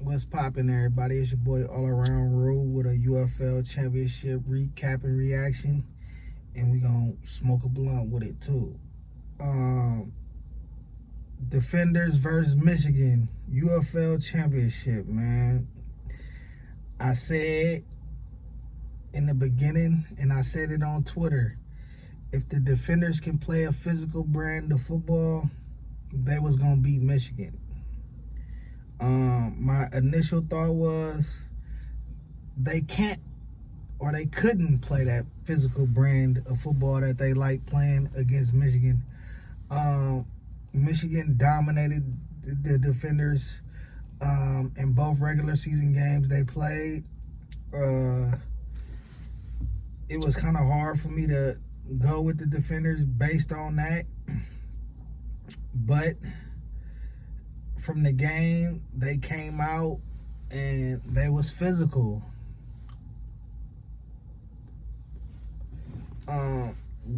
What's poppin', everybody? It's your boy All Around Rule with a UFL championship recap and reaction, and we gonna smoke a blunt with it too. Um, Defenders versus Michigan UFL championship, man. I said in the beginning, and I said it on Twitter. If the Defenders can play a physical brand of football, they was gonna beat Michigan. My initial thought was they can't or they couldn't play that physical brand of football that they like playing against Michigan. Michigan dominated the Defenders in both regular season games they played. It was kind of hard for me to go with the Defenders based on that, but from the game they came out and they was physical.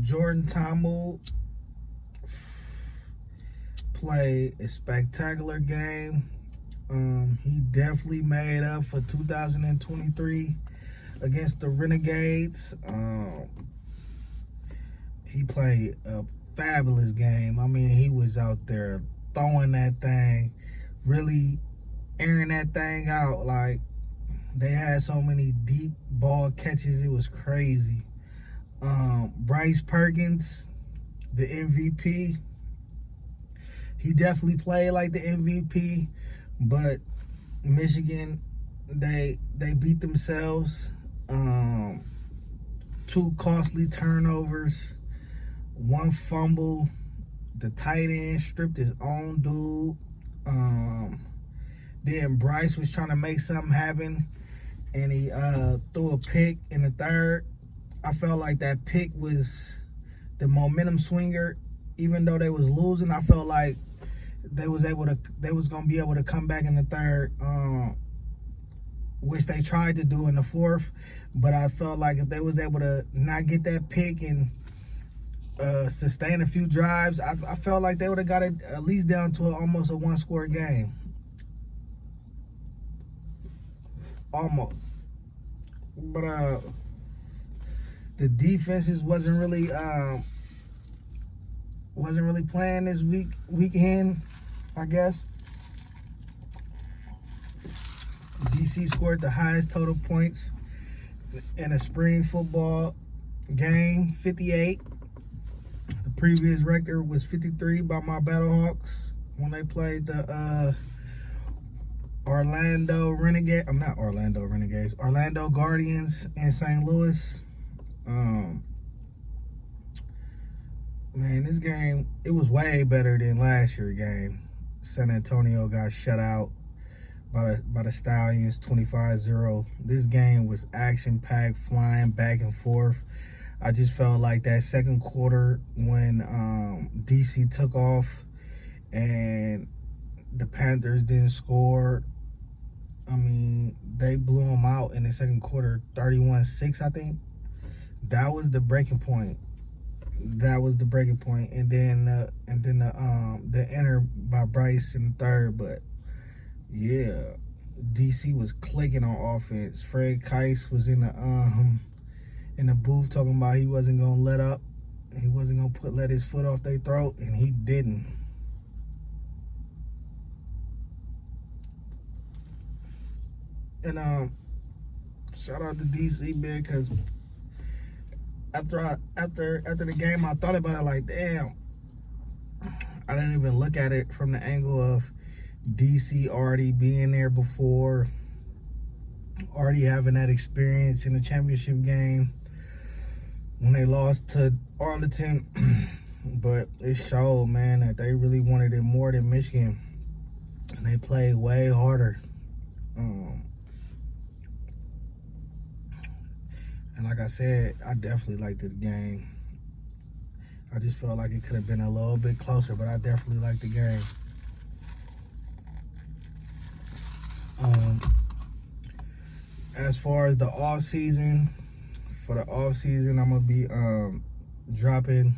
Jordan Ta'amu played a spectacular game. He definitely made up for 2023 against the Renegades. He played a fabulous game. I mean, he was out there throwing that thing, really airing that thing out. Like, they had so many deep ball catches, it was crazy. Bryce Perkins, the MVP, he definitely played like the MVP, but Michigan, they beat themselves. 2 costly turnovers, 1 fumble. The tight end stripped his own dude. Then Bryce was trying to make something happen, and he threw a pick in the third. I felt like that pick was the momentum swinger. Even though they was losing, I felt like they was gonna be able to come back in the third, which they tried to do in the fourth. But I felt like if they was able to not get that pick and sustain a few drives, I felt like they would have got it at least down to almost a 1-score game. Almost. But the defenses wasn't really playing this weekend, I guess. DC scored the highest total points in a spring football game, 58. The previous record was 53 by my Battlehawks when they played the Orlando Guardians in St. Louis. Man, this game, it was way better than last year's game. San Antonio got shut out by the Stallions 25-0. This game was action-packed, flying back and forth. I just felt like that second quarter when DC took off and the Panthers didn't score. I mean, they blew them out in the second quarter, 31-6, I think. That was the breaking point. And then the enter by Bryce in the third. But yeah, DC was clicking on offense. Fred Keiss was in the booth talking about he wasn't gonna let up. He wasn't gonna let his foot off their throat, and he didn't. And shout out to DC, man, because after the game, I thought about it like, damn, I didn't even look at it from the angle of DC already being there before, already having that experience in the championship game when they lost to Arlington. But it showed, man, that they really wanted it more than Michigan, and they played way harder. And like I said, I definitely liked the game. I just felt like it could have been a little bit closer, but I definitely liked the game. As far as the off season, I'm gonna be dropping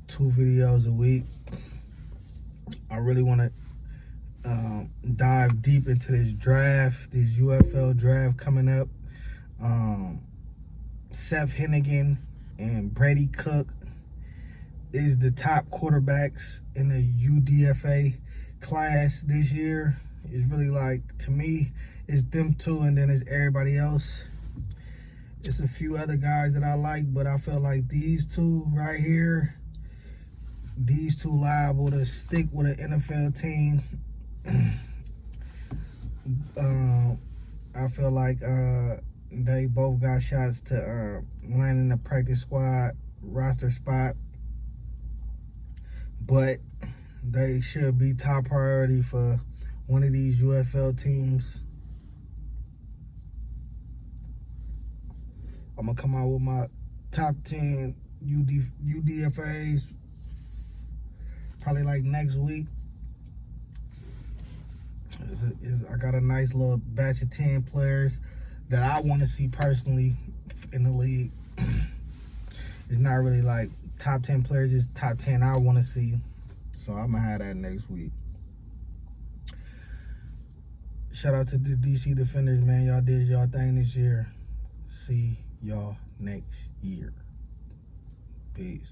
2 videos a week. I really want to dive deep into this draft, this UFL draft coming up. Seth Hennigan and Brady Cook is the top quarterbacks in the UDFA class this year. It's really like, to me, it's them two and then it's everybody else. It's a few other guys that I like, but I feel like these two right here, these two liable to stick with an NFL team. I feel like they both got shots to land in the practice squad roster spot, but they should be top priority for one of these UFL teams. I'm gonna come out with my top 10 UDFAs probably like next week. I got a nice little batch of 10 players that I want to see personally in the league. It's not really like top 10 players, it's top 10 I want to see. So I'm gonna have that next week. Shout out to the DC Defenders, man. Y'all did y'all thing this year. See y'all next year. Peace.